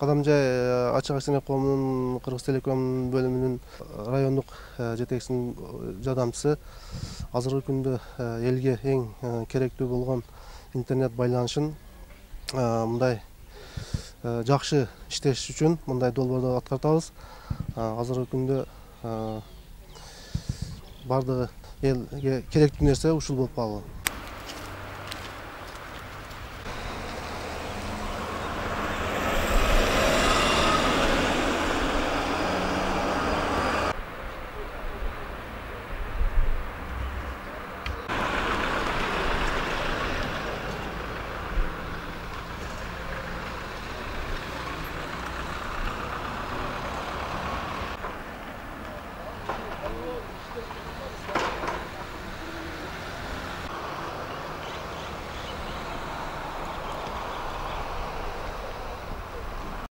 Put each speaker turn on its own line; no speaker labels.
Кадамжай Ачык Акционер коомунун Кыргыз Телеком бөлүмүнүн райондук жетекчисинин жардамчысы азыркы күндө элге эң керектүү болгон интернет байланышын мындай жакшы иштеш үчүн мындай долбоорду аткартабыз. Азыркы күндө бардыгы элге керектүү нерсе ушул болуп калды.